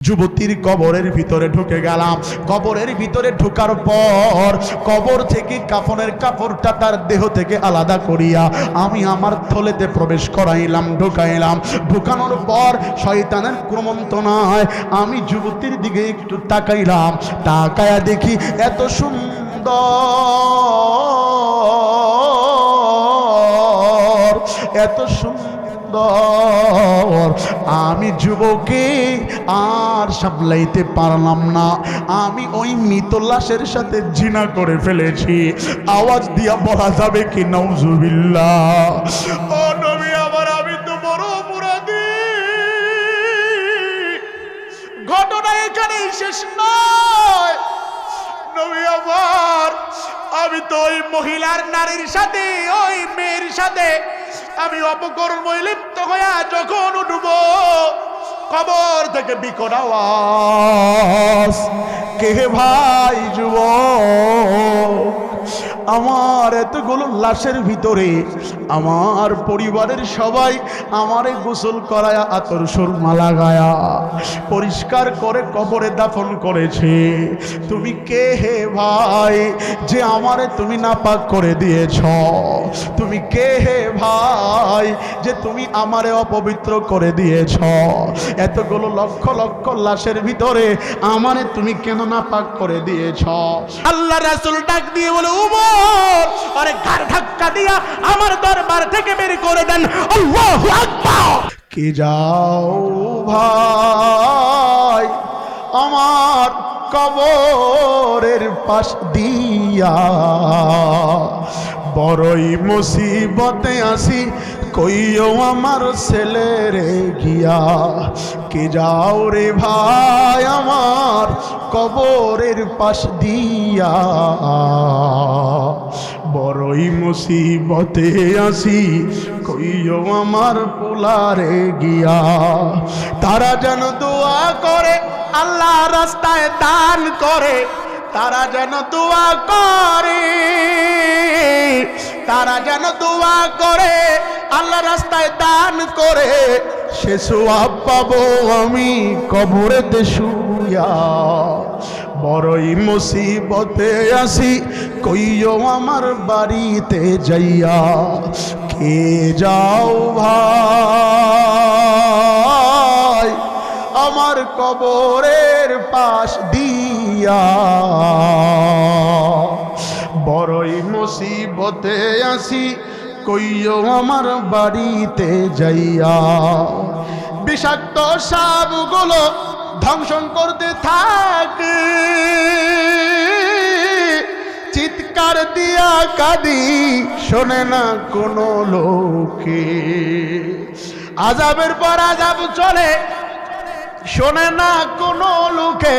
যুবতীর কবরের ভিতরে ঢুকে গেলাম। কবরের ভিতরে ঢোকার পর কবর থেকে কাফনের কাপড়টা তার দেহ থেকে আলাদা করিয়া আমি আমার থলেতে প্রবেশ করাইলাম, ঢুকাইলাম। ঢুকানোর পর শয়তানের কুমন্ত্রণায় আমি যুবতীর দিকে একটু তাকাইলাম। তাকায়া দেখি এত সুন্দর, এত সুন্দর, আমি যুবকে আর সামলাইতে পারলাম না। আমি ওই মৃত লাশের সাথে জিনা করে ফেলেছি। আওয়াজ দিয়া বলা যাবে কি নাউজুবিল্লাহ? ও নবী আমার, আমি তো বড় অপরাধী। ঘটনা এখানেই শেষ নয় নবী আমার, আমি তো ওই মহিলার নারীর সাথে, ওই মেয়ের সাথে আমি অপকর্মে লিপ্ত হইয়া যখন উঠব, কবর থেকে বিকট আওয়াজ, কে ভাই যুবক? আমার এতগুলো লাশের ভিতরে আমার পরিবারের সবাই আমারে গোসল করায়া আতর সুরমা লাগায়া পরিষ্কার করে কবরে দাফন করেছে। তুমি কে হে ভাই যে আমারে তুমি নাপাক করে দিয়েছ? তুমি কে হে ভাই যে তুমি আমারে অপবিত্র করে দিয়েছ? এতগুলো লক্ষ লক্ষ লাশের ভিতরে আমারে তুমি কেন নাপাক করে দিয়েছ? আল্লাহ রাসূল ডাক দিয়ে বলে, উমর, আরে ঘাড় ধাক্কা দিয়া আমার দরবার থেকে বের করে দেন। আল্লাহু আকবার। কে যাও ভাই আমার কবরের পাশ দিয়া, বড়ই মুসিবতে আসি, কইও আমার ছেলেরে গিয়া। কে যাও রে ভাই আমার কবরের পাশ দিয়া, বড়ই মুসিবতে আসি, কইও আমার পোলারে গিয়া। তারা যেন দোয়া করে আল্লাহ রাস্তায় দান করে, তারা যেন দোয়া করে, তারা যেন দোয়া করে আল্লাহ রাস্তায় দান করে, সে সওয়াব পাবো আমি কবরেতে শুইয়া। বড়ই মুসিবতে আসি, কইও আমার বাড়িতে যাইয়া। কে যাও ভাই আমার কবরের পাশ দিয়া, বড়ই মুসিবতে আসি, কইও আমার বাড়িতে যাইয়া। বিষাক্ত সাপগুলো ধ্বংসন করতে থাকে, চিৎকার দিয়া কাঁদি, শোনে না কোনো লোকে। আযাবের পর আযাব চলে, শোনে না কোনো লোকে।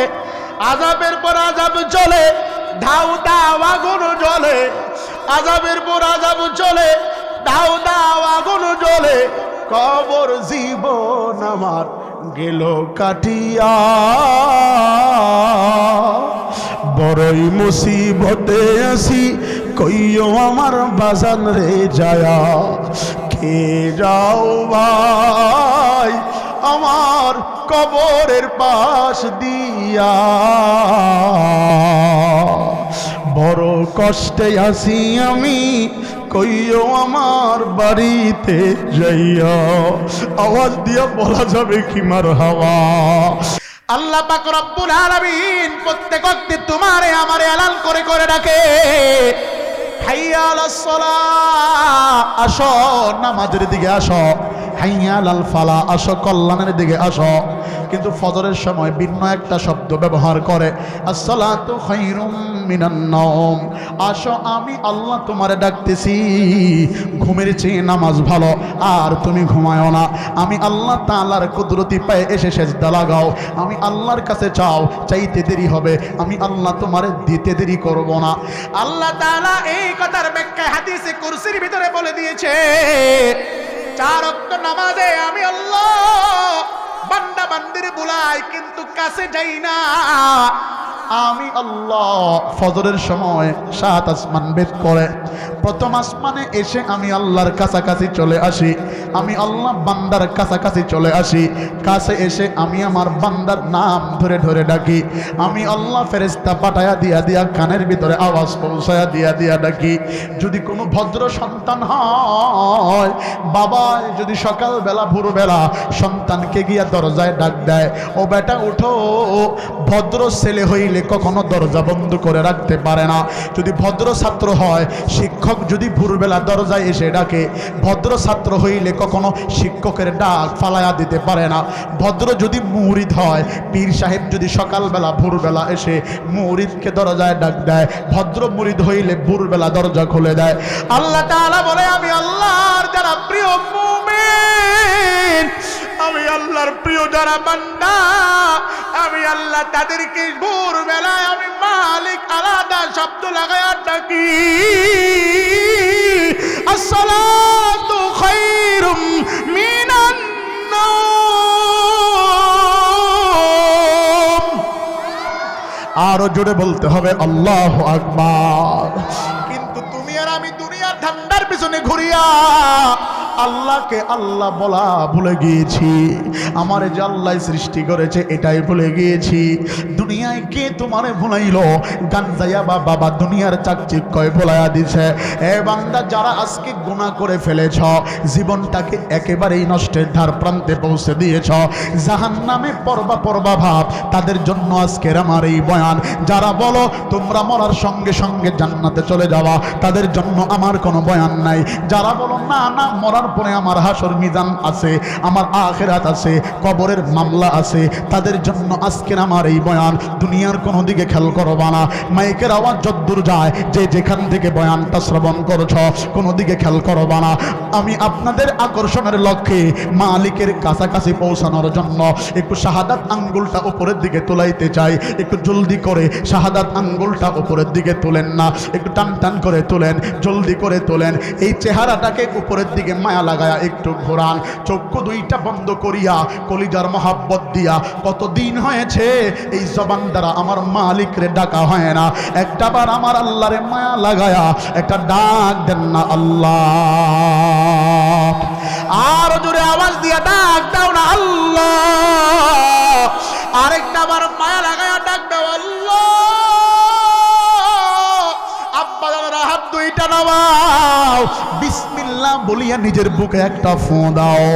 আযাবের পর আযাব চলে, ধাউ দাও আগুন জ্বলে। আযাবের পর আযাব চলে, ধাউ দাও আগুন জ্বলে। কবর জীবন আমার গেল কাটিয়া, বড়ই মুসিবতে আসি, কইও আমার বাজান রে যায়া। কে যাও ভাই আমার কবরের পাশ দিয়া, বড় কষ্টে আছি আমি, কইও আমার বাড়িতে যাইয়া। আওয়াজ দিয়া বলা যাবে কি মারহাবা? আল্লাহ পাক রব্বুল আলামিন প্রত্যেক ওয়াক্তে তোমারে আমারে এলান করে করে ডাকে, হাইয়া আলাস সালাহ, আসো নামাজের দিকে আসো। হাইয়া আলাল ফালাহ, আসো কল্যাণের দিকে আসো। কিন্তু ফজরের সময় ভিন্ন একটা শব্দ ব্যবহার করে, আসসালাতু খায়রুম মিনান নাওম। আসো আমি আল্লাহ তোমারে ডাকতেছি, ঘুমের চেয়ে নামাজ ভালো, আর তুমি ঘুমায়ও না। আমি আল্লাহ তাআলার কুদরতি পায়ে এসে সেজদা লাগাও। আমি আল্লাহর কাছে চাও, চাইতে দেরি হবে, আমি আল্লাহ তোমারে দিতে দেরি করব না। আল্লাহ তাআলা এই কথার ব্যাখ্যা হাদিসে কুরসির ভিতরে বলে দিয়েছে, 4 ওয়াক্ত নামাজে আমি আল্লাহ বান্দা বান্দির বুলাই, কিন্তু কাছে যাই না। আমি আল্লাহ ফজরের সময় 7 আসমান ভেদ করে প্রথম আসমানে এসে আমি আল্লাহর কাছাকাছি চলে আসি, আমি আল্লাহ বান্দার কাছাকাছি চলে আসি। কাছে এসে আমি আমার বান্দার নাম ধরে ধরে ডাকি। আমি আল্লাহ ফেরেশতা পাঠায়া দিয়া কানের ভিতরে আওয়াজ পৌঁছায়া দিয়া ডাকি। যদি কোনো ভদ্র সন্তান হয়, বাবা যদি সকালবেলা ভোরবেলা সন্তানকে গিয়া দরজায় ডাক দেয়, ও বেটা উঠো, ভদ্র ছেলে হইলে কখনো দরজা বন্ধ করে রাখতে পারে না। যদি ভদ্র ছাত্র হয়, শিক্ষক যদি ভোরবেলা দরজায় এসে ডাকে, ভদ্র ছাত্র হইলে কখনো শিক্ষকের ডাক ফালায়া দিতে পারে না। ভদ্র যদি মুরিদ হয়, পীর সাহেব যদি সকালবেলা ভোরবেলা এসে মুরিদকে দরজায় ডাক দেয়, ভদ্র মুরিদ হইলে ভোরবেলা দরজা খুলে দেয়। আল্লাহ তাআলা বলে, আমি আল্লাহর যারা প্রিয় মুমিন, আমি আল্লাহর প্রিয় যারা বান্দা, আমি আল্লাহ তাদেরকে ভোরবেলায় আমি মালিক আলাদা শব্দ লাগায়া ডাকি। আসসালাতু খায়রুম মিনান নাওম। আরো জোরে বলতে হবে আল্লাহু আকবার। কিন্তু তুমি আর আমি দুনিয়ার ধান্দার পিছনে ঘুরিয়া আল্লাহকে আল্লাহ বলা ভুলে গিয়েছি। আমার যে আল্লাহ সৃষ্টি করেছে এটাই ভুলে গিয়েছি। দুনিয়ায় কে তোমারে ভুলাইলো? গাঞ্জাইয়া বা বাবা দুনিয়ার চাকচিক্যয় ভুলাইয়া দিছে। এ বান্দা, যারা আজকে গুনাহ করে ফেলেছ, জীবনটাকে একেবারেই নষ্টের ধার প্রান্তে পৌঁছে দিয়েছ, জাহান্নামে পড়বা ভাব, তাদের জন্য আজকের আমার এই বয়ান। যারা বলো তোমরা মরার সঙ্গে সঙ্গে জান্নাতে চলে যাওয়া, তাদের জন্য আমার কোনো বয়ান নাই। যারা বলো না না, মরার পরে আমার হাসর মিজান আছে, আমার আখিরাত আছে, কবরের মামলা আছে, তাদের জন্য আজকের আমার এই বয়ান। দুনিয়ার কোনো দিকে খেয়াল করবা না। মাইকের আওয়াজ যদ্দূর যায়, যে যেখান থেকে বয়ানটা শ্রবণ করছ, কোনো দিকে খেয়াল করবা না। আমি আপনাদের আকর্ষণের লক্ষ্যে মালিকের কাছাকাছি পৌঁছানোর জন্য একটু শাহাদাত আঙ্গুলটা উপরের দিকে তোলাইতে চাই। একটু জলদি করে শাহাদাত আঙ্গুলটা উপরের দিকে তোলেন না, একটু টান টান করে তোলেন, জলদি করে তোলেন। এই চেহারাটাকে উপরের দিকে মায়া লাগায়া একটু ঘোরান। চক্ষু দুইটা বন্ধ করিয়া কলিজার মহাব্বত দিয়া, কতদিন হয়েছে এই জবান দ্বারা আমার মালিকরে ডাকা হয় না। একটাবার আমার আল্লাহরে মায়া লাগায়া একটা ডাক দেন না আল্লাহ। আর জোরে আওয়াজ দিয়া ডাক দাও না আল্লাহ। আরেকটা বার মায়া লাগায়া ডাক দাও আল্লাহ। আব্বা দাদারা হাত দুইটা নামাও, বিসমিল্লাহ বলিয়া নিজের বুকে একটা ফোঁ দাও।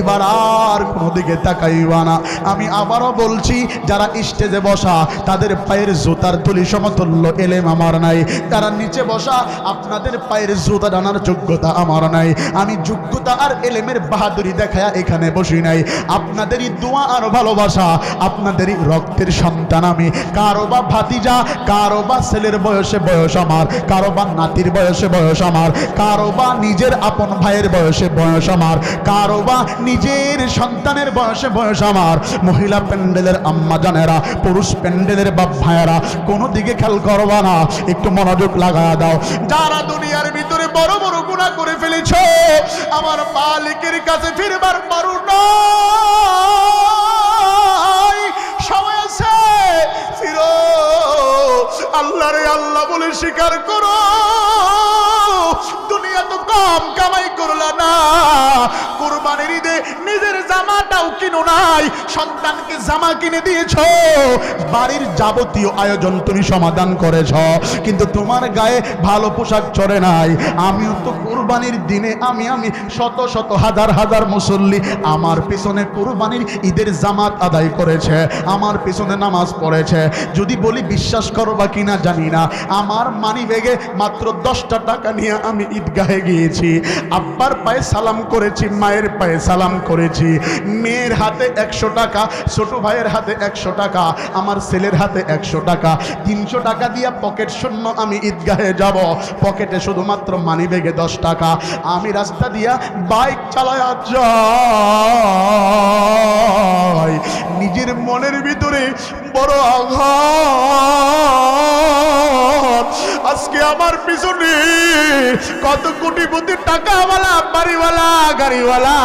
এবার আর কোনো দিকে তাকাইবা না। আমি আবারও বলছি, যারা স্টেজে বসা তাদের পায়ের জুতার তুলি সমতুল্য এলেম আমার নাই। যারা নিচে বসা আপনাদের পায়ের জুতা টানার যোগ্যতা আমার নাই। আমি যোগ্যতা আর এলেমের বাহাদুরি দেখায়া এখানে বসি নাই। আপনাদেরই দোয়া আর ভালোবাসা, আপনাদেরই রক্তের সন্তান আমি। কারো বা ভাতিজা, কারো বা ছেলের বয়সে বয়স আমার, কারো বা নাতির বয়সে বয়স আমার, কারো বা নিজের আপন ভাইয়ের বয়সে বয়স আমার, কারো বা নিজের সন্তানের বয়সে বয়স আমার। মহিলা প্যান্ডেলের আম্মা জানেরা, পুরুষ প্যান্ডেলের বাপ ভাইয়েরা, কোনো দিকে খেয়াল করবা না, একটু মনোযোগ লাগা দাও। যারা দুনিয়ার ভিতরে বড় বড় গুনাহ করে ফেলেছ, আমার মালিকের কাছে ফিরবার পারো না, সময় আছে, ফিরো। আল্লাহরে আল্লাহ বলে স্বীকার করো। দুনিয়া তো কম কামাই করলা না, কুরবানির ঈদে নিজের জামাটাও কিনো নাই, সন্তানকে জামা কিনে দিয়েছ, বাড়ির যাবতীয় আয়োজন তুমি সমাধান করেছ, কিন্তু তোমার গায়ে ভালো পোশাক চড়ে নাই। আমিও তো কুরবানির দিনে আমি শত শত হাজার হাজার মুসল্লি আমার পিছনে কুরবানির ঈদের জামাত আদায় করেছে, আমার পিছনে নামাজ পড়েছে। যদি বলি বিশ্বাস করবা কিনা জানি না, আমার মানি ব্যাগে মাত্র 10টা টাকা নিয়ে আমি ঈদগাহে গিয়েছি। আব্বার পায়ে সালাম করেছি, মায়ের পায়ে সালাম করেছি। মেয়ের হাতে 100 টাকা, ছোট ভাইয়ের হাতে 100 টাকা, আমার ছেলের হাতে 100 টাকা, 300 টাকা দিয়া পকেট শূন্য আমি ঈদগাহে যাব। পকেটে শুধুমাত্র মানি ব্যাগে 10 টাকা। আমি রাস্তা দিয়া বাইক চালায়া যাই, নিজের মনের ভিতরে বড় আঘাত। আজকে আমার পিছনে কত কোটিপতি, টাকাওয়ালা, বাড়িওয়ালা, গাড়িওয়ালা,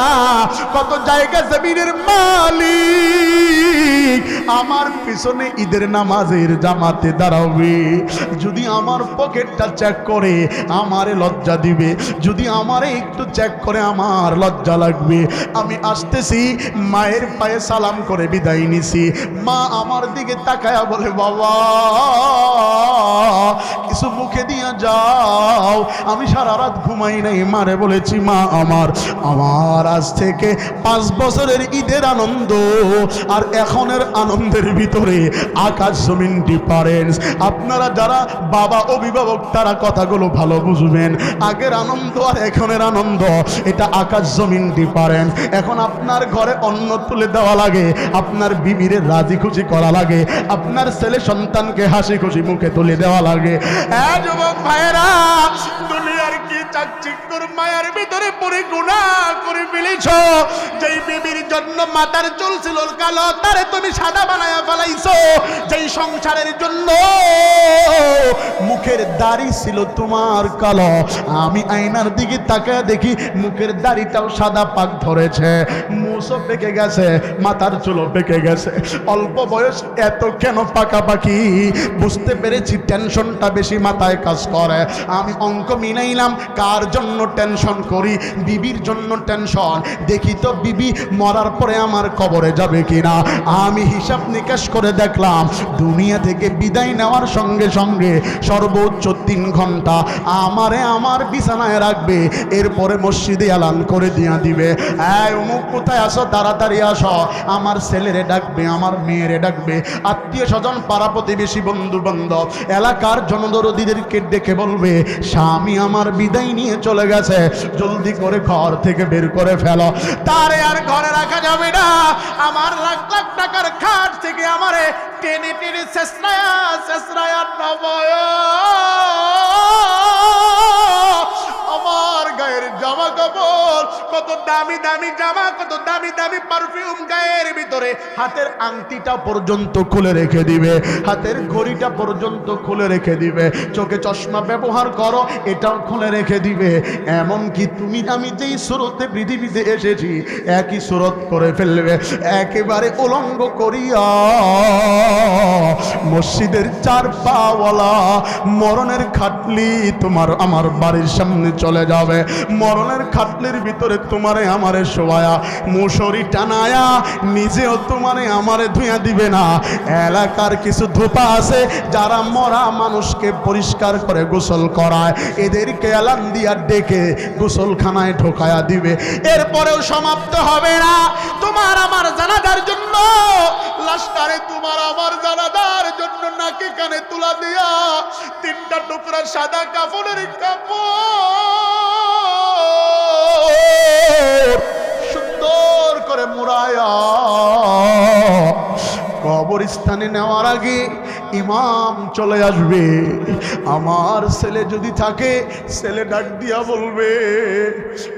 কত জায়গা জমিনের মালিক আমার পিছনে ঈদের নামাজের জামাতে দাঁড়াবে। যদি আমার পকেটটা চেক করে আমারে লজ্জা দিবে, যদি আমারে একটু চেক করে আমার লজ্জা লাগবে। আমি আসতেছি, মায়ের পায়ে সালাম করে বিদায় নিছি। মা আমার দিকে তাকায়া বলে, বাবা কিছু মুখে দিয়া যাও। আমি সারা রাত ঘুমাই নাই, মারে বলেছি, মা আমার আজ থেকে 5 বছরের ঈদের আনন্দ আর এখনের আনন্দের ভিতরে আকাশ জমিন ডিফারেন্স। আপনারা যারা বাবা অভিভাবক তারা কথাগুলো ভালো বুঝবেন। আগের আনন্দ আর এখনের আনন্দ এটা আকাশ জমিন ডিফারেন্স। এখন আপনার ঘরে অন্ন তুলে দেওয়া লাগে, আপনার বিবিরে রাজি খুশি করা লাগে, আপনার ছেলে সন্তানকে হাসি খুশি মুখে তুলে দেওয়া লাগে। যুবক ভাইয়েরা, দুনিয়ার কি চাকচিক্যর মায়ার ভিতরে পড়ে গুনাহ করে ফেলেছ। যেই বিবির জন্য মাথার চুল ছিল কালো, তারে তুমি সাদা বানায়া ফেলাইছো। যেই সংসারের জন্য মুখের দাড়ি ছিল তোমার কালো, আমি আয়নার দিকে তাকায় দেখি মুখের দাড়িটাও সাদা পাক ধরেছে, মুছও পেকে গেছে, মাথার চুলও পেকে গেছে। অল্প বয়স এত কেন পাকাপাকি? বুঝতে পেরেছি টেনশনটা বেশি মাথায় কাজ করে। আমি অঙ্ক মিলাইলাম, কার জন্য টেনশন করি? বিবির জন্য টেনশন। দেখি তো বিবি মরার পরে আমার কবরে যাবে কিনা। আমি হিসাব নিকাশ করে দেখলাম দুনিয়া থেকে বিদায় নেওয়ার সঙ্গে সঙ্গে সর্বোচ্চ 3 ঘন্টা আমারে আমার বিছানায় রাখবে, এরপরে মসজিদে এলান করে দিয়া দিবে, এই অমুক কোথায় আসো, তাড়াতাড়ি আসো। আমার ছেলেরে ডাকবে, আমার মেয়েরে ডাকবে, আত্মীয় স্বজন, পাড়া প্রতিবেশী, বন্ধু বান্ধব, এলাকার জনদরদীদেরকে ডেকে বলবে, স্বামী আমার বিদায় নিয়ে চলে গেছে, জলদি করে ঘর থেকে বের করে ফেলো। তারে আর ঘরে রাখা যাবে না। আমার লাখ লাখ টাকার খাট থেকে আমারে টেনে টেনে শেষরায়া নবয় আমার গায়ের জামা কাপড়, কত দামি দামি জামা, কত দামি দামি পারফিউম গায়ের ভিতরে, হাতের আংটিটা পর্যন্ত খুলে রেখে দিবে, হাতের ঘড়িটা পর্যন্ত খুলে রেখে দিবে, চোখে চশমা ব্যবহার করো এটাও খুলে রেখে দিবে। এমনকি তুমি আমি যেই সুরতে পৃথিবীতে এসেছি একই সুরত করে ফেলবে, একেবারে উলঙ্গ করিয়া মসজিদের 4 পাওয়ালা মরণের খাটলি তোমার আমার বাড়ির সামনে চলে যাবে। মরণের খাটলির ভিতরে তোমারে আমারে শোয়ায়া মুসরি টানায়া নিজেও তোমারে আমারে ধুইয়া দিবে না। এলাকার কিছু ধোপা আছে যারা মরা মানুষকে পরিষ্কার করে গোসল করায়, এদেরকে এলান দিয়া ডেকে গোসলখানায় ঢোকায়া দিবে। এরপরেও সমাপ্ত হবে না। তোমার আমার জানাজার জন্য লাশটারে তোমার আমার জানাজার জন্য নাকি কানে তুলা দিয়া 3টা টুকরা সাদা কাপড়ের কাপড় সুন্দর করে মুড়ায়া কবরস্থানে নেওয়ার আগে ইমাম চলে আসবে। আমার ছেলে যদি থাকে, ছেলে ডাক দিয়া বলবে,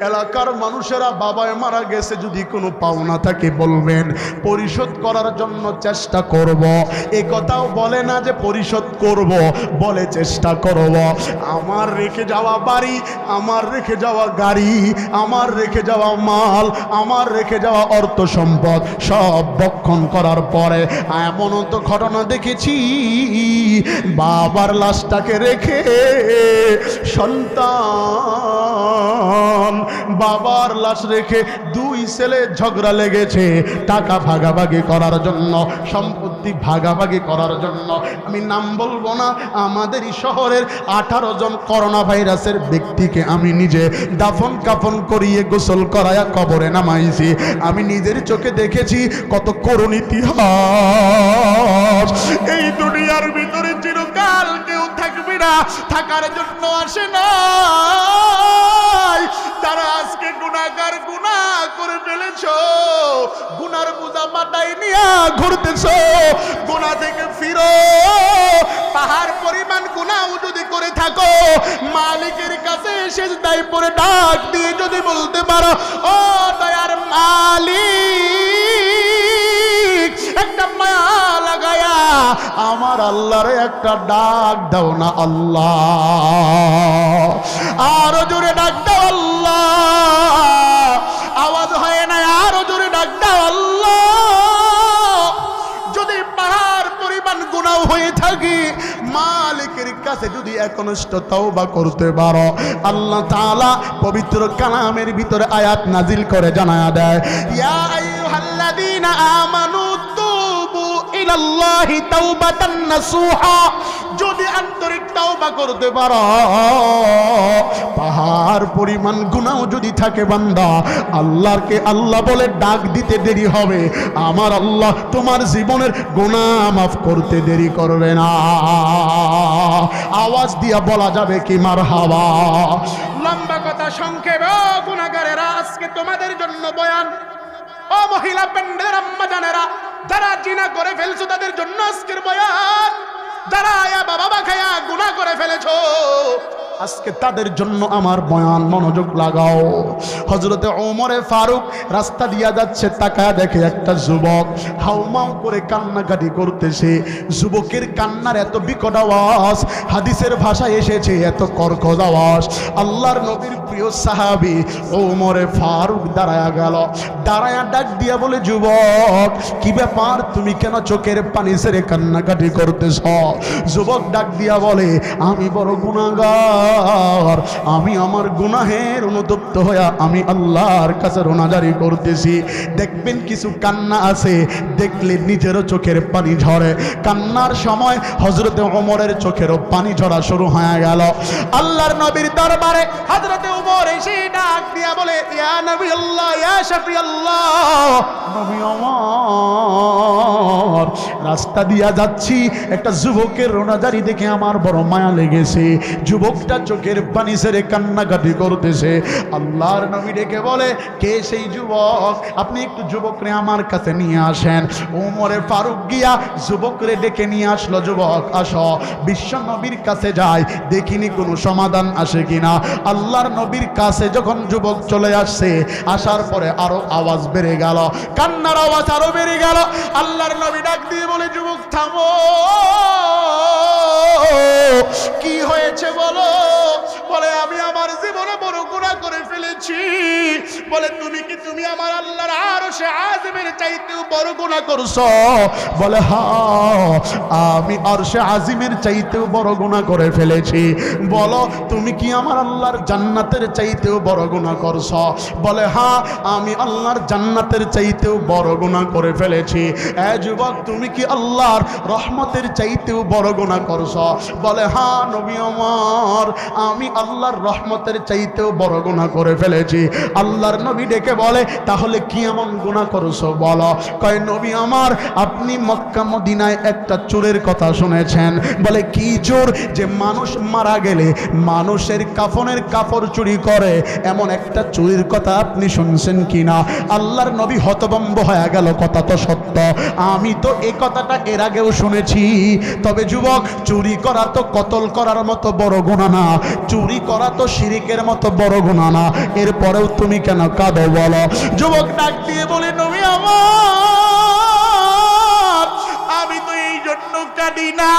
এলাকার মানুষেরা বাবায় মারা গেছে, যদি কোনো পাওনা থাকে বলবেন, পরিশোধ করার জন্য চেষ্টা করব। এ কথাও বলে না যে পরিশোধ করব, বলে চেষ্টা করব। আমার রেখে যাওয়া বাড়ি, আমার রেখে যাওয়া গাড়ি, আমার রেখে যাওয়া মাল, আমার রেখে যাওয়া অর্থ সম্পদ সব ভক্ষণ করার পরে এমনও তো ঘটনা দেখেছি, বাবার লাশটাকে রেখে সন্তান, বাবার লাশ রেখে 2 ছেলে ঝগড়া লেগেছে টাকা ভাগাভাগি করার জন্য, সম্পত্তি ভাগাভাগি করার জন্য। আমি নাম বলবো না। আমাদেরই শহরের 18 জন করোনা ভাইরাসের ব্যক্তিকে আমি নিজে দাফন কাফন করিয়ে গোসল করায়া কবরে নামাইছি। আমি নিজের চোখে দেখেছি কত করুণ ইতিহাস। এই দুনিয়ার ভিতরে চিরকাল কেউ থাকবে না, থাকার জন্য আসে না। যারা আজকে গুনাহগার, গুনাহ করে ফেলেছো, গুনার বোঝা মাথায় নিয়ে ঘুরতেছো, গুনাহ থেকে ফিরো। পাহাড় পরিমাণ গুনাহ যদি করে থাকো, মালিকের কাছে সিজদায় পড়ে ডাক দিয়ে যদি বলতে পারো, ও দয়ার মালিক, একটা মায়া লাগায়া আমার আল্লাহরে একটা ডাক দাও না আল্লাহ, আরো জোরে ডাক দাও আল্লাহ, আওয়াজ হয় না, আরো জোরে ডাক দাও আল্লাহ। যদি পাহাড় পরিমাণ গুনাহ হয়ে থাকে, মালিকের কাছে যদি একনিষ্ঠ তওবা করতে পারো, আল্লাহ তাআলা পবিত্র কালামের ভিতরে আয়াত নাজিল করে জানায়া দেয়, ইয়া আইয়ুহাল্লাযীনা আমানু তুবু ইলাল্লাহি তাওবাতান নাসুহা। যদি আন্তরিক তওবা করতে পারো, পাহাড় পরিমাণ গুনাহ যদি থাকে বান্দা, আল্লাহকে আল্লাহ বলে ডাক দিতে দেরি হবে, আমার আল্লাহ তোমার জীবনের গুনাহ মাফ করতে দেরি করবে না। আওয়াজ দিয়া বলা যাবে কি মারহাবা। লম্বা কথা সংক্ষেপে, ও গুনাহগারেরা, আজকে তোমাদের জন্য বয়ান। ও মহিলা পেন্ডের আম্মা জানেরা, যারা জিনা করে ফেলছো তাদের জন্য আজকের বয়ান। যারা আয়া বাবা খায়া গুনাহ করে ফেলেছো, আজকে তাদের জন্য আমার বয়ান, মনোযোগ লাগাও। হযরতে ওমরে ফারুক রাস্তা দিয়া যাচ্ছে, তাকায় দেখে একটা যুবক হাউমাউ করে কান্নাকাটি করতেছে। যুবকের কান্নার এত বিকট আওয়াজ, হাদিসের ভাষায় এসেছে এত কর্কশ আওয়াজ। আল্লাহর নবীর প্রিয় সাহাবী ওমরে ফারুক দাঁড়ায়া গেল, দাঁড়ায়া ডাক দিয়া বলে, যুবক কি ব্যাপার, তুমি কেন চোখের পানি ছেড়ে কান্নাকাটি করতেছ? যুবক ডাক দিয়া বলে, আমি বড় গুনাহগার, আমি আমার গুনাহের অনুতপ্ত হয়ে আমি আল্লাহর কাছে রোনাজারি করতেছি। দেখবেন কিছু কান্না আছে, দেখলে নিজেরও চোখের পানি ঝরে। কান্নার সময় হযরতে ওমরের চোখেরও পানি ঝরা শুরু হয়ে গেল। আল্লাহর নবীর দরবারে হযরতে ওমর এসে ডাক দিয়া বলে, ইয়া নবী আল্লাহ, ইয়া শফি আল্লাহ, নবী আমার, রাস্তা দিয়া যাচ্ছি, একটা যুবকের রোনাজারি দেখে আমার বড় মায়া লেগেছে। যুবকটা চোখের পানি ছেড়ে কান্নাকাটি করতেছে। আল্লাহর নবী ডেকে বলে, কে সেই যুবক? আপনি একটু যুবকরে আমার কাছে নিয়ে আসেন। ওমরে ফারুক গিয়া যুবকরে ডেকে নিয়ে আসলো। যুবক আসো। বিশ্ব নবীর কাছে যায়, দেখিনি কোনো সমাধান আসে কিনা। আল্লাহর নবীর কাছে যখন যুবক চলে আসছে, আসার পরে আরো আওয়াজ বেড়ে গেল, কান্নার আওয়াজ আরো বেড়ে গেল। আল্লাহর নবী ডাক দিয়ে বলে, যুবক থামো, কি হয়েছে বলো? বলে, আমি আমার জীবনে বড় গুনাহ করে ফেলেছি। বলে, তুমি আমার আল্লাহর আরশে আযমের চাইতেও বড় গুনাহ করছো? বলে, হ্যাঁ, আমি আরশে আযমের চাইতেও বড় গুনাহ করে ফেলেছি। বলো, তুমি কি আমার আল্লাহর জান্নাতের চাইতেও বড় গুনাহ করছো? বলে, হ্যাঁ, আমি আল্লাহর জান্নাতের চাইতেও বড় গুনাহ করে ফেলেছি। এ যুবক, তুমি কি আল্লাহর রহমতের চাইতেও বড় গুনাহ করছো? বলে, হ্যাঁ নবী আমার, আমি আল্লাহর রহমতের চাইতেও বড় গুনাহ করে ফেলেছি। আল্লাহর নবী ডেকে বলে, তাহলে কি এমন গুনাহ করছো বলো? কয়, নবী আমার, আপনি মক্কা মদিনায় একটা চোরের কথা শুনেছেন। বলে, কি চোর? যে মানুষ মারা গেলে মানুষের কাফনের কাপড় চুরি করে, এমন একটা চুরির কথা আপনি শুনছেন কিনা? আল্লাহর নবী হতভম্ব হয়ে গেল, কথা তো সত্য, আমি তো এই কথাটা এর আগেও শুনেছি। তবে যুবক, চুরি করা তো কতল করার মতো বড় গুনাহ না, চুরি করা তো শিরিকের মতো বড় গুনাহ না, এরপরেও তুমি কেন কাঁদো বলো? যুবক ডাক দিয়ে বলে, নবী আমার, আমি তো এই জন্য কাঁদি না,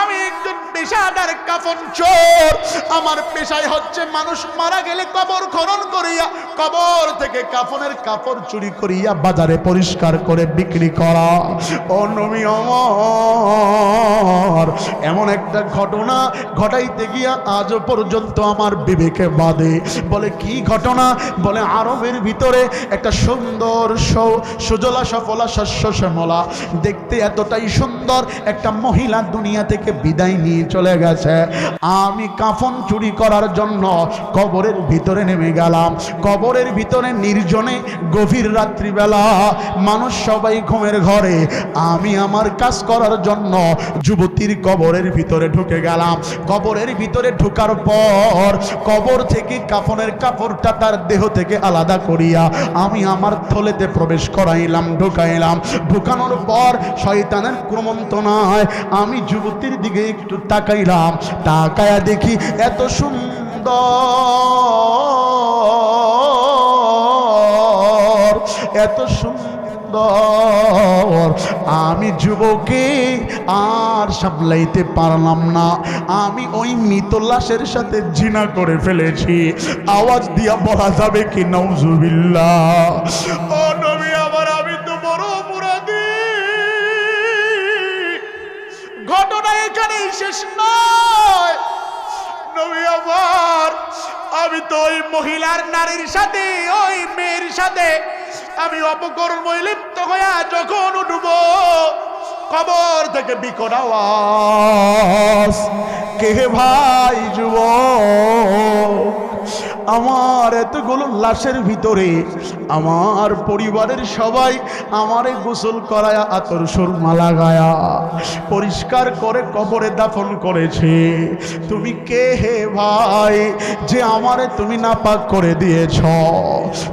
আমি একজন পেশাদার কাফন চোর। আমার পেশায় হচ্ছে মানুষ মারা গেলে কবর খনন করিয়া কবর থেকে কাফনের কাপড় চুরি করিয়া বাজারে পরিষ্কার করে বিক্রি করা। ও নবী আমার, এমন একটা ঘটনা ঘটাইতে গিয়া আজও পর্যন্ত আমার বিবেকে বাধে। বলে, কি ঘটনা? বলে, আরবের ভিতরে একটা সুন্দর সুজলা সফলা শস্য শ্যামলা, দেখতে এতটাই সুন্দর একটা মহিলা দুনিয়া থেকে বিদায় নিয়ে চলে গেছে। আমি কাফন চুরি করার জন্য কবরের ভিতরে নেমে গেলাম। কবরের ভিতরে নির্জনে, গভীর রাত্রিবেলা, মানুষ সবাই ঘুমের ঘরে, আমি আমার কাজ করার জন্য যুবতীর কবরের ভিতরে ঢুকে গেলাম। কবরের ভিতরে ঢোকার পর কবর থেকে কাফনের কাপড়টা তার দেহ থেকে আলাদা করিয়া আমি আমার থলেতে প্রবেশ করাইলাম, ঢুকাইলাম। ঢুকানোর পর শয়তানের কুমন্ত্রণায় আমি যুবতীর দিকে একটু তাকাইলাম। তাকায়া দেখি এত সুন্দর, এত সুন্দর সুন্দর, আমি যুবকে আর সামলাইতে পারলাম না, আমি ওই মৃত লাশের সাথে জিনা করে ফেলেছি। আওয়াজ দিয়া বলা যাবে কি নাউজুবিল্লাহ? ও নবী আমার, আমি তো বড় অপরাধী। ঘটনা এখানেই শেষ নয় নবী আমার, আমি তো ওই মহিলার নারীর সাথে, ওই মেয়ের সাথে আমি অপকর্মে লিপ্ত হইয়া যখন উঠব, কবর থেকে বিকট আওয়াজ, কে ভাই যুবক? আমার এতগুলো লাশের ভিতরে আমার পরিবারের সবাই আমারে গোসল করায়া, আতর সুরমা লাগায়া পরিষ্কার করে কবরে দাফন করেছে। তুমি কে হে ভাই যে আমারে তুমি নাপাক করে দিয়েছ?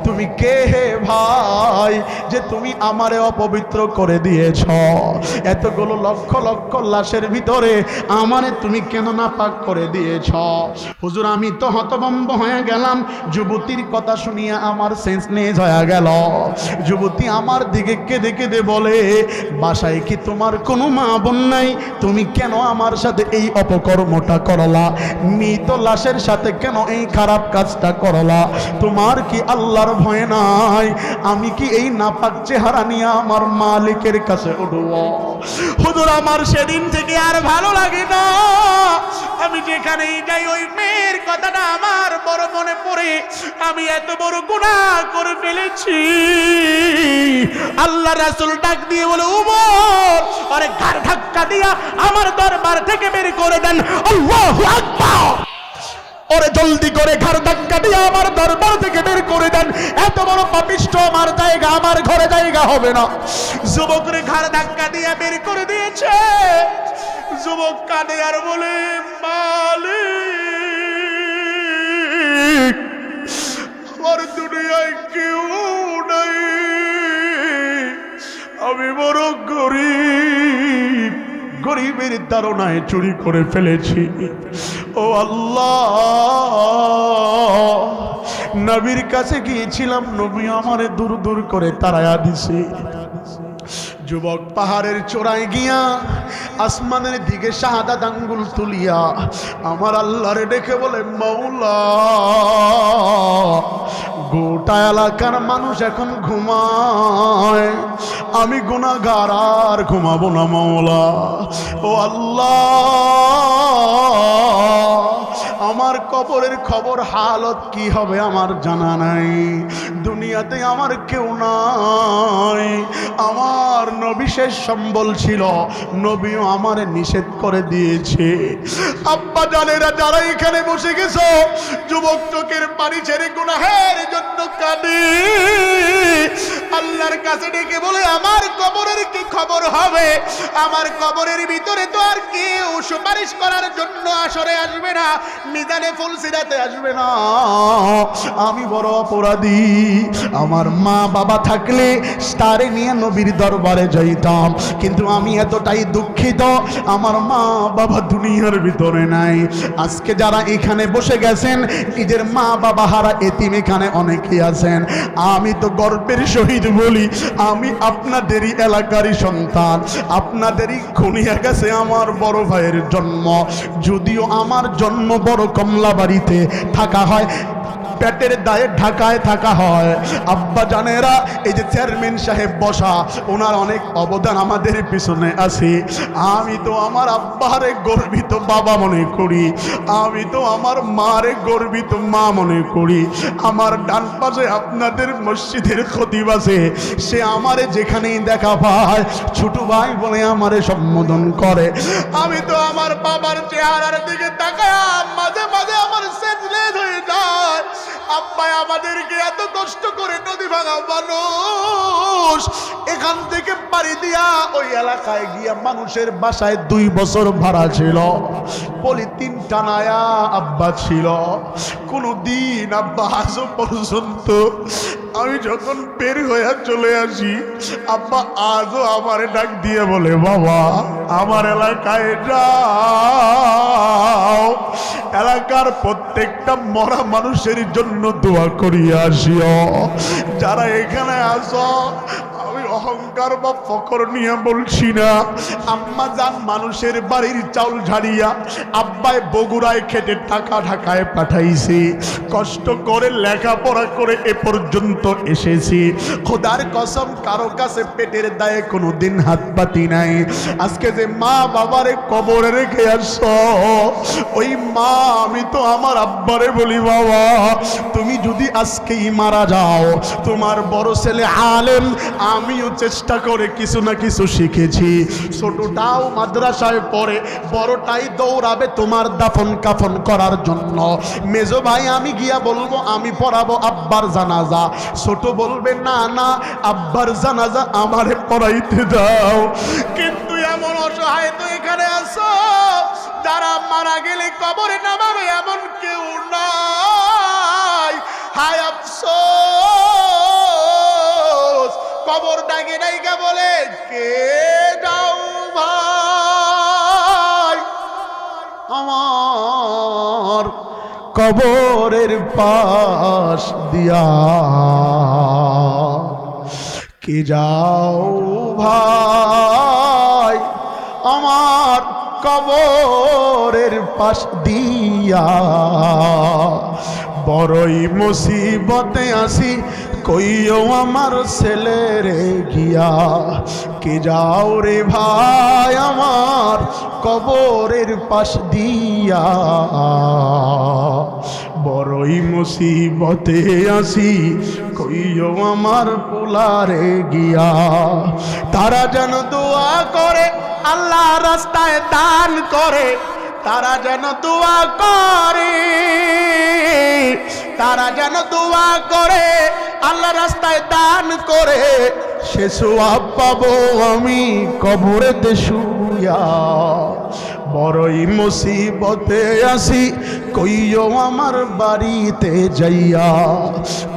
তুমি কে হে ভাই যে তুমি আমারে অপবিত্র করে দিয়েছ? এতগুলো লক্ষ লক্ষ লাশের ভিতরে আমারে তুমি কেন নাপাক করে দিয়েছ? হুজুর, আমি তো হতভম্ব হয়ে গেলাম। যুবতীর কথা শুনিয়া আমার সেন্সলেস হয়ে গেল। যুবতী আমার দিকে কেঁদে কেঁদে বলে, বাসায় কি তোমার কোনো মা বোন নাই? তুমি কেন আমার সাথে এই অপকর্মটা করলা? মৃত লাশের সাথে কেন এই খারাপ কাজটা করলা? তোমার কি আল্লাহর ভয় নাই? আমি কি এই নাপাক চেহারা নিয়ে আমার মালিকের কাছে উঠব? হুজুর, আমার সেদিন থেকে আর ভালো লাগে না। আমি যেখানেই যাই ওই মেয়ের কথাটা আমার বড় মনে পড়ে। আমি এত বড় গুনাহ করে ফেলেছি। আল্লাহ রাসূল ডাক দিয়ে বলে, উমর, আরে ঘাড় ধাক্কা দিয়া আমার দরবার থেকে বের করে দেন। আল্লাহু আকবার। ওরে জলদি করে ঘাড় ধাক্কা দিয়ে আমার দরবার থেকে বের করে দেন। এত বড় পাপিষ্ঠ আমার জায়গা, আমার ঘরে জায়গা হবে না। যুবকরে ঘাড় ধাক্কা দিয়ে বের করে দিয়েছে। যুবক কাঁদে আর বলে, মালিক, আমার দুনিয়ায় কেউ নাই, আমি বড় গরিব, গরিবের তাড়নায় চুরি করে ফেলেছি। ও আল্লাহ, নবীর কাছে গিয়েছিলাম, নবী আমারে দূর দূর করে তাড়ায়া দিছে। যুবক পাহাড়ের চূড়ায় গিয়া আসমানের দিকে শাহাদাত আঙ্গুল তুলিয়া আমার আল্লাহরে ডেকে বলে, মাওলা, গোটা এলাকার মানুষ এখন ঘুমায়, আমি গুনাহগার আর ঘুমাবো না মাওলা। ও আল্লাহ, আমার কবরের খবর হালত কি হবে আমার জানা নাই। দুনিয়াতে আমার কেউ নাই, আমার নবী শেষ সম্বল ছিল, নবীও আমারে নিষেধ করে দিয়েছে। আব্বা জানেরা যারা এখানে বসে গেছো, যুবক চোখের পানি ছেড়ে গুনাহের জন্য কাঁদে, আল্লাহর কাছে ডেকে বলে, আমার কবরের কি খবর হবে? আমার কবরের ভিতরে তো আর কেউ সুপারিশ করার জন্য আসরে আসবে না, মিজানে ফুলসিরাতে আসবে না। আমি বড় অপরাধী। আমার মা বাবা থাকলে তারে নিয়ে নবীর দরবারে যাইতাম, কিন্তু আমি এতটাই দুঃখিত আমার মা বাবা দুনিয়ার ভিতরে নাই। আজকে যারা এখানে বসে গেছেন, নিজের মা বাবা হারা এতিম এখানে অনেকেই আছেন। আমি তো গর্বের সহিত বলি, আমি আপনাদেরই এলাকারই সন্তান, আপনাদেরই খুনিয়া গেছে আমার বড় ভাইয়ের জন্ম। যদিও আমার জন্ম বড় কমলাবাড়িতে থাকা হয়, পেটের দায়ে ঢাকায় থাকা হয়। আব্বা জানেরা, এই যে চেয়ারম্যান সাহেব বসা, ওনার অনেক অবদান আমাদের পিছনে আছে। আমি তো আমার আব্বারে গর্বিত বাবা মনে করি, আমি তো আমার মারে গর্বিত মা মনে করি। আমার ডান পাশে আপনাদের মসজিদের খতিব আছে, সে আমারে যেখানেই দেখা পায় ছোট ভাই বলে আমারে সম্বোধন করে। আমি তো আমার বাবার চেহারার দিকে তাকায় মাঝে মাঝে আমার সেন্সলেস হয়ে যায়। আব্বা আমাদেরকে এত কষ্ট করে নদী ভাঙা মানুষ এখান থেকে পাড়ি দিয়া ওই এলাকায় গিয়া মানুষের বাসায় 2 বছর ভাড়া ছিল, পলিথিন টানায়া আব্বা ছিল। কোনদিন আব্বা আজও পর্যন্ত আমি যখন বের হয়ে চলে আসি, আব্বা আজও আমারে ডাক দিয়ে বলে, বাবা আমার এলাকায় যাও, এলাকার প্রত্যেকটা মরা মানুষের জন্য দোয়া করিয়া আসিও। যারা এখানে আসো, আমি অহংকার বা ফকর নিয়ে বলছি না। আম্মা জান মানুষের বাড়ির চাউল ঝাড়িয়া আব্বাই বগুড়ায় খেটে টাকা ঢাকায় পাঠাইছি, কষ্ট করে লেখাপড়া করে এ পর্যন্ত এসেছি। খোদার কসম কারো কাছে পেটের দায়ে কোনো দিন হাত পাতি নাই। আজকে যে মা বাবারে কবরে রেখে আসছ, ওই মা আমি তো আমার আব্বারে বলি, বাবা তুমি যদি আজকেই মারা যাও, তোমার বড় ছেলে আলেম, আমিও চেষ্টা করে কিছু না কিছু শিখেছি। ছোটটাও মাদ্রাসায় পড়ে, বড়টাই দৌড়াবে তোমার দাফন কাফন করার জন্য। মেজো ভাই আমি গিয়া বলবো আমি পড়াবো আব্বার জানাজা, ছোট বলবে না না আব্বার জানাজা আমারে পড়াইতে দাও। কিন্তু এমন অসহায় তো এখানে আছো, যারা মারা গেলে কবরে নামাবে এমন কেউ নাই। হায় আফসোস, কবর ডাকে ডাইকা বলে কে যাও ভাই আমার কবরের পাশ দিয়া, কে যাও ভাই আমার কবরের পাশ দিয়া। বড়ই মুসিবতে আসি কইও আমার ছেলেরে গিয়া, কে যাও রে ভাই আমার কবরের পাশ দিয়া। বড়ই মুসিবতে আসি কইও আমার পোলারে গিয়া। তারা যেন দোয়া করে আল্লাহ রাস্তায় দান করে, তারা যেন দোয়া করে, তারা যেন দোয়া করে আল্লাহ রাস্তায় দান করে। সে সওয়াব পাবো আমি কবরেতে শুইয়া। বড়ই মুসিবতে আসি কইও আমার বাড়িতে যাইয়া,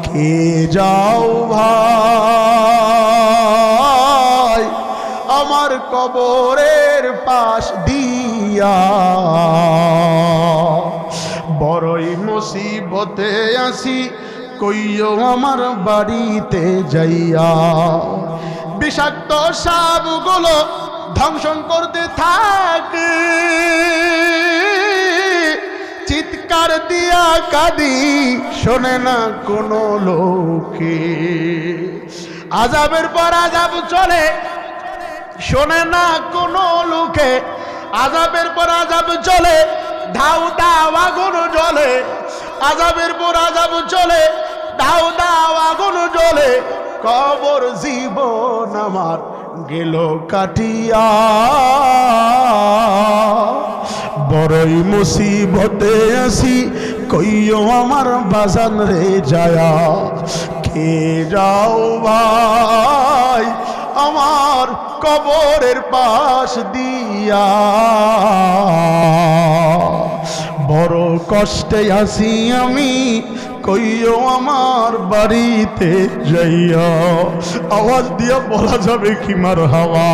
কে যাও ভাই আমার কবরের পাশ দিয়া। বড়ই মুসিবতে আসি কইও আমার বাড়িতে যাইয়া। বিষাক্ত সাপগুলো ধ্বংসন করতে থাকে, চিৎকার দিয়া কাঁদি শোনে না কোনো লোকে। আযাবের পর আযাব চলে, শোনে না কোনো লোকে। আযাবের পর আযাব চলে, ধাউ দাও আগুন জ্বলে। আযাবের পর আযাব চলে, ধাউ দাও আগুন জ্বলে। কবর জীবন আমার গেল কাটিয়া। বড়ই মুসিবতে আসি কইও আমার বাজান রে যায়া, কে যাও ভাই আমার কবরের পাশ দিয়া। বড় কষ্টে আছি আমি কইও আমার বাড়িতে যাইয়া। আওয়াজ দিয়া বলা যাবে কি মারহাবা।